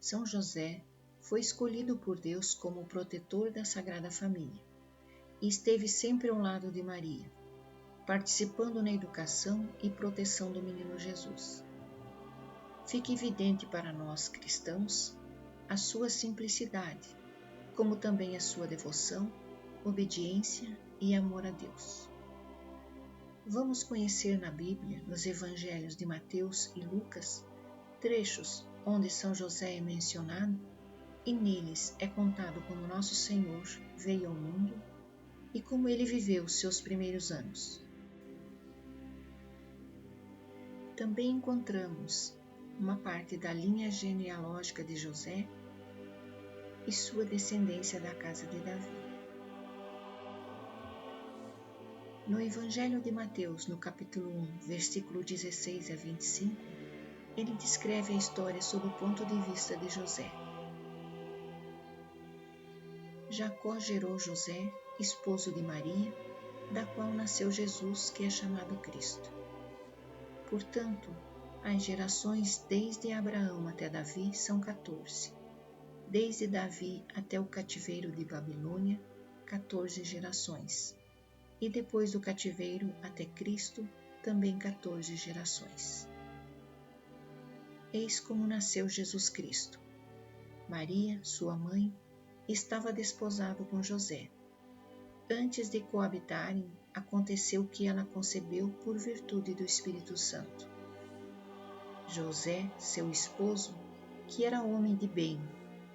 São José foi escolhido por Deus como o protetor da Sagrada Família e esteve sempre ao lado de Maria, participando na educação e proteção do menino Jesus. Fica evidente para nós cristãos a sua simplicidade, como também a sua devoção, obediência e amor a Deus. Vamos conhecer na Bíblia, nos Evangelhos de Mateus e Lucas, trechos onde São José é mencionado e neles é contado como Nosso Senhor veio ao mundo e como ele viveu seus primeiros anos. Também encontramos uma parte da linha genealógica de José e sua descendência da casa de Davi. No Evangelho de Mateus, no capítulo 1, versículo 16 a 25, ele descreve a história sob o ponto de vista de José. Jacó gerou José, esposo de Maria, da qual nasceu Jesus, que é chamado Cristo. Portanto, as gerações desde Abraão até Davi são 14. Desde Davi até o cativeiro de Babilônia, 14 gerações. E depois do cativeiro até Cristo, também 14 gerações. Eis como nasceu Jesus Cristo. Maria, sua mãe, estava desposada com José. Antes de coabitarem, aconteceu que ela concebeu por virtude do Espírito Santo. José, seu esposo, que era homem de bem,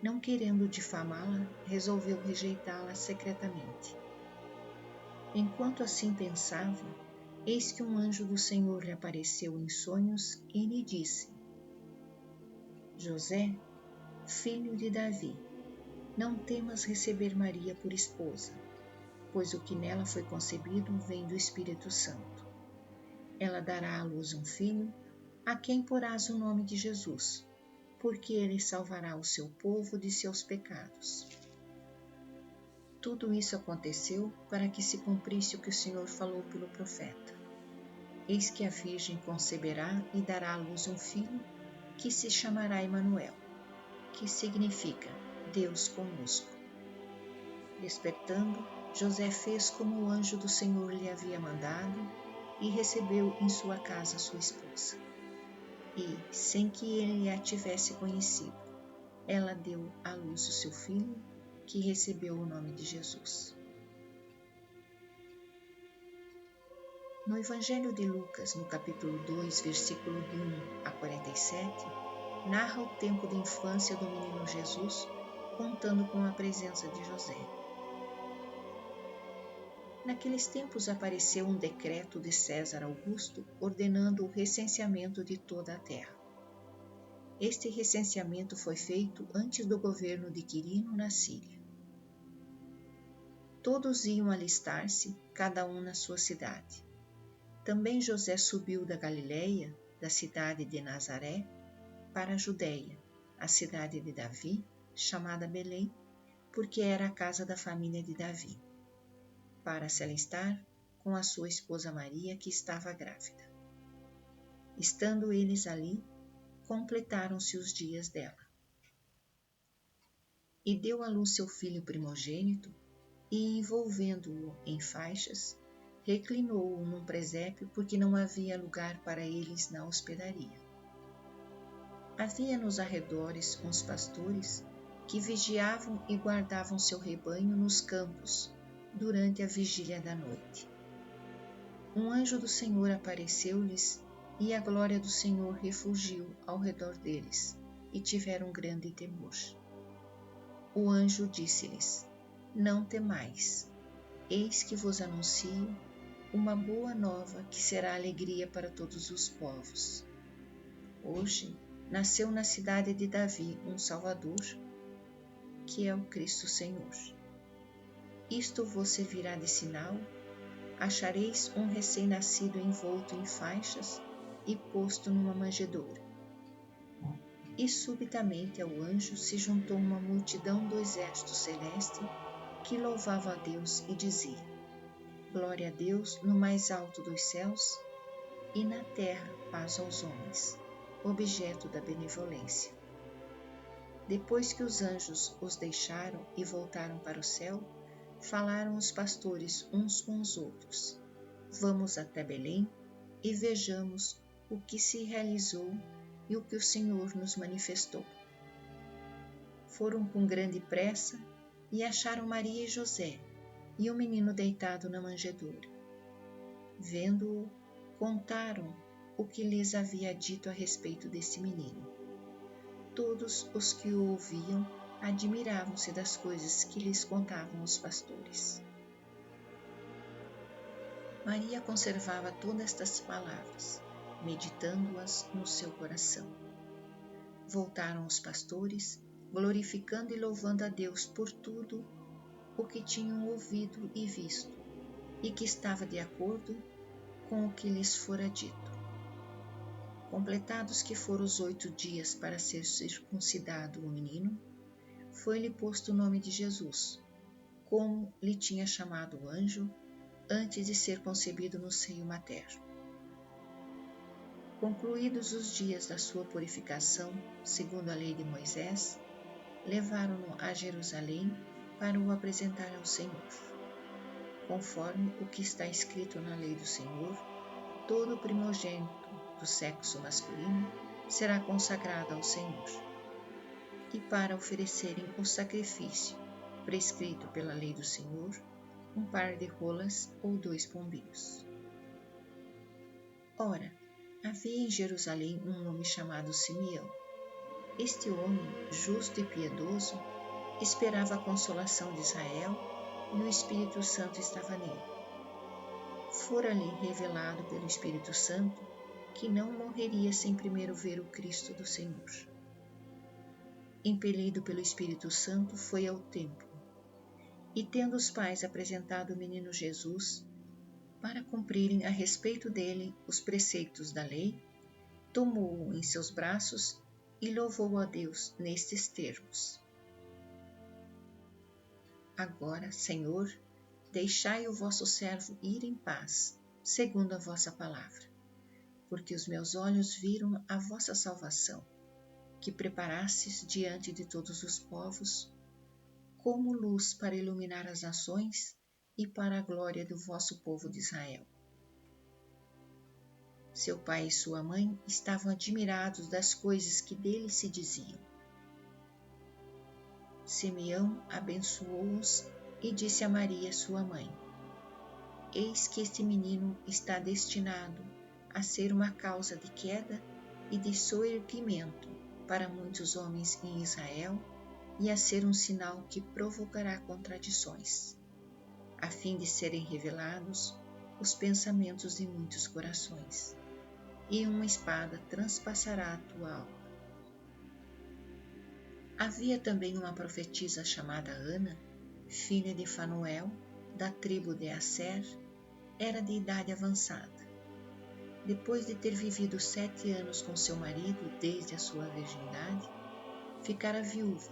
não querendo difamá-la, resolveu rejeitá-la secretamente. Enquanto assim pensava, eis que um anjo do Senhor lhe apareceu em sonhos e lhe disse: José, filho de Davi, não temas receber Maria por esposa, pois o que nela foi concebido vem do Espírito Santo. Ela dará à luz um filho, a quem porás o nome de Jesus, porque ele salvará o seu povo de seus pecados. Tudo isso aconteceu para que se cumprisse o que o Senhor falou pelo profeta. Eis que a Virgem conceberá e dará à luz um filho, que se chamará Emanuel, que significa Deus conosco. Despertando, José fez como o anjo do Senhor lhe havia mandado e recebeu em sua casa sua esposa. E, sem que ele a tivesse conhecido, ela deu à luz o seu filho, que recebeu o nome de Jesus. No Evangelho de Lucas, no capítulo 2, versículo de 1 a 47, narra o tempo de infância do menino Jesus, contando com a presença de José. Naqueles tempos apareceu um decreto de César Augusto ordenando o recenseamento de toda a terra. Este recenseamento foi feito antes do governo de Quirino na Síria. Todos iam alistar-se, cada um na sua cidade. Também José subiu da Galiléia, da cidade de Nazaré, para a Judéia, a cidade de Davi, chamada Belém, porque era a casa da família de Davi, para se alistar com a sua esposa Maria, que estava grávida. Estando eles ali, completaram-se os dias dela. E deu à luz seu filho primogênito, e, envolvendo-o em faixas, reclinou-o num presépio, porque não havia lugar para eles na hospedaria. Havia nos arredores uns pastores que vigiavam e guardavam seu rebanho nos campos durante a vigília da noite. Um anjo do Senhor apareceu-lhes e a glória do Senhor refugiu ao redor deles, e tiveram grande temor. O anjo disse-lhes: Não temais, eis que vos anuncio uma boa nova que será alegria para todos os povos. Hoje nasceu na cidade de Davi um Salvador, que é o Cristo Senhor. Isto vos servirá de sinal: achareis um recém-nascido envolto em faixas e posto numa manjedoura. E subitamente ao anjo se juntou uma multidão do exército celeste, que louvava a Deus e dizia: Glória a Deus no mais alto dos céus, e na terra paz aos homens, objeto da benevolência. Depois que os anjos os deixaram e voltaram para o céu, falaram os pastores uns com os outros: Vamos até Belém e vejamos o que se realizou e o que o Senhor nos manifestou. Foram com grande pressa e acharam Maria e José e o menino deitado na manjedoura. Vendo-o, contaram o que lhes havia dito a respeito desse menino. Todos os que o ouviam admiravam-se das coisas que lhes contavam os pastores. Maria conservava todas estas palavras, meditando-as no seu coração. Voltaram os pastores, glorificando e louvando a Deus por tudo o que tinham ouvido e visto, e que estava de acordo com o que lhes fora dito. Completados que foram os 8 dias para ser circuncidado o menino, foi-lhe posto o nome de Jesus, como lhe tinha chamado o anjo antes de ser concebido no seio materno. Concluídos os dias da sua purificação, segundo a lei de Moisés, levaram-no a Jerusalém para o apresentar ao Senhor. Conforme o que está escrito na lei do Senhor, todo primogênito do sexo masculino será consagrado ao Senhor. E para oferecerem o sacrifício prescrito pela lei do Senhor, um par de rolas ou 2 pombinhos. Ora, havia em Jerusalém um homem chamado Simeão. Este homem, justo e piedoso, esperava a consolação de Israel e o Espírito Santo estava nele. Fora-lhe revelado pelo Espírito Santo que não morreria sem primeiro ver o Cristo do Senhor. Impelido pelo Espírito Santo, foi ao templo, e tendo os pais apresentado o menino Jesus, para cumprirem a respeito dele os preceitos da lei, tomou-o em seus braços e louvou a Deus nestes termos: Agora, Senhor, deixai o vosso servo ir em paz, segundo a vossa palavra, porque os meus olhos viram a vossa salvação, que preparastes diante de todos os povos, como luz para iluminar as nações e para a glória do vosso povo de Israel. Seu pai e sua mãe estavam admirados das coisas que dele se diziam. Simeão abençoou-os e disse a Maria, sua mãe: Eis que este menino está destinado a ser uma causa de queda e de soerguimento para muitos homens em Israel e a ser um sinal que provocará contradições, a fim de serem revelados os pensamentos de muitos corações, e uma espada transpassará a tua alma. Havia também uma profetisa chamada Ana, filha de Fanuel, da tribo de Asser, era de idade avançada. Depois de ter vivido 7 anos com seu marido desde a sua virgindade, ficara viúva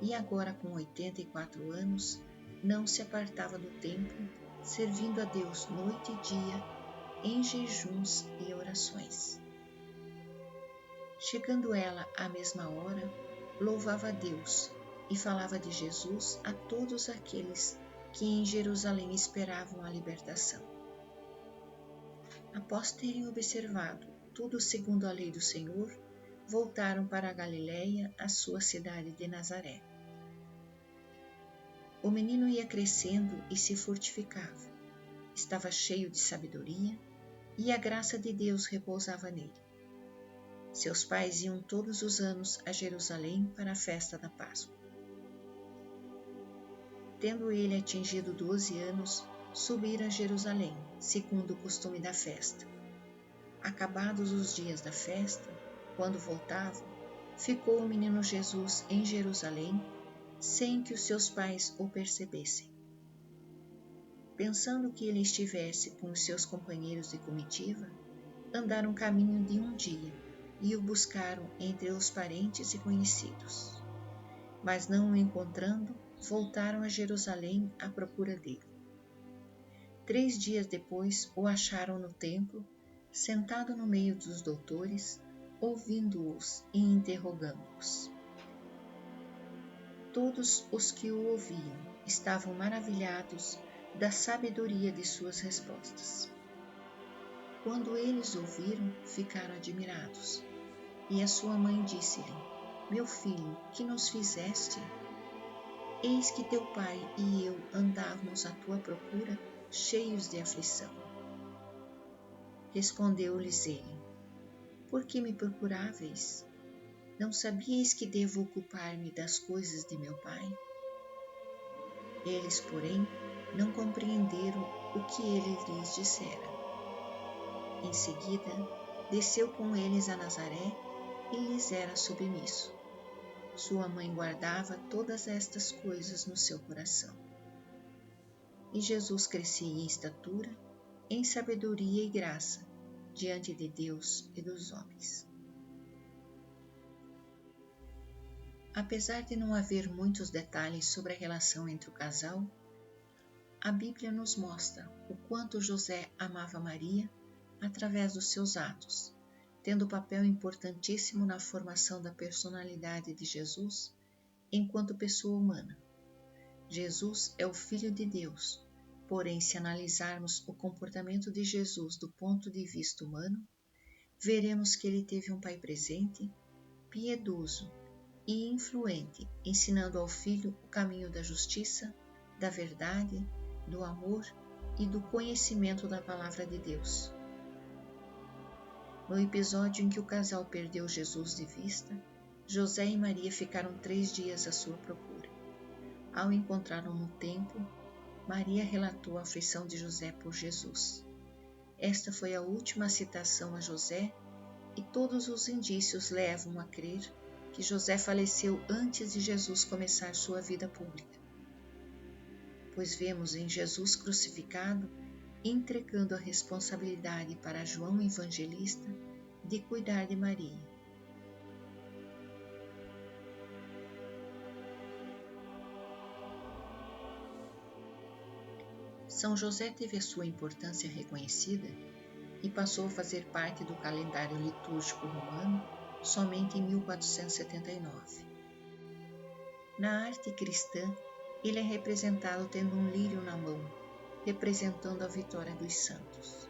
e agora com 84 anos não se apartava do templo, servindo a Deus noite e dia em jejuns e orações. Chegando ela à mesma hora, louvava a Deus e falava de Jesus a todos aqueles que em Jerusalém esperavam a libertação. Após terem observado tudo segundo a lei do Senhor, voltaram para a Galiléia, a sua cidade de Nazaré. O menino ia crescendo e se fortificava. Estava cheio de sabedoria e a graça de Deus repousava nele. Seus pais iam todos os anos a Jerusalém para a festa da Páscoa. Tendo ele atingido 12 anos, subiram a Jerusalém, segundo o costume da festa. Acabados os dias da festa, quando voltavam, ficou o menino Jesus em Jerusalém, sem que os seus pais o percebessem. Pensando que ele estivesse com os seus companheiros de comitiva, andaram caminho de um dia e o buscaram entre os parentes e conhecidos. Mas não o encontrando, voltaram a Jerusalém à procura dele. 3 dias depois o acharam no templo, sentado no meio dos doutores, ouvindo-os e interrogando-os. Todos os que o ouviam estavam maravilhados da sabedoria de suas respostas. Quando eles ouviram, ficaram admirados. E a sua mãe disse-lhe: Meu filho, que nos fizeste? Eis que teu pai e eu andávamos à tua procura, cheios de aflição. Respondeu-lhes ele: Por que me procuráveis? Não sabíeis que devo ocupar-me das coisas de meu pai? Eles, porém, não compreenderam o que ele lhes dissera. Em seguida, desceu com eles a Nazaré e lhes era submisso. Sua mãe guardava todas estas coisas no seu coração. E Jesus crescia em estatura, em sabedoria e graça, diante de Deus e dos homens. Apesar de não haver muitos detalhes sobre a relação entre o casal, a Bíblia nos mostra o quanto José amava Maria através dos seus atos, tendo papel importantíssimo na formação da personalidade de Jesus enquanto pessoa humana. Jesus é o Filho de Deus, porém, se analisarmos o comportamento de Jesus do ponto de vista humano, veremos que ele teve um pai presente, piedoso e influente, ensinando ao Filho o caminho da justiça, da verdade, do amor e do conhecimento da Palavra de Deus. No episódio em que o casal perdeu Jesus de vista, José e Maria ficaram 3 dias à sua procura. Ao encontrá-lo no templo, Maria relatou a aflição de José por Jesus. Esta foi a última citação a José e todos os indícios levam a crer que José faleceu antes de Jesus começar sua vida pública, pois vemos em Jesus crucificado entregando a responsabilidade para João Evangelista de cuidar de Maria. São José teve a sua importância reconhecida e passou a fazer parte do calendário litúrgico romano somente em 1479. Na arte cristã, ele é representado tendo um lírio na mão, representando a vitória dos santos.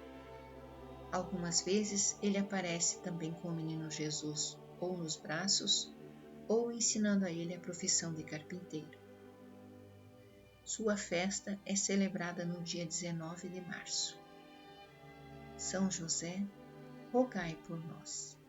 Algumas vezes ele aparece também com o menino Jesus, ou nos braços, ou ensinando a ele a profissão de carpinteiro. Sua festa é celebrada no dia 19 de março. São José, rogai por nós.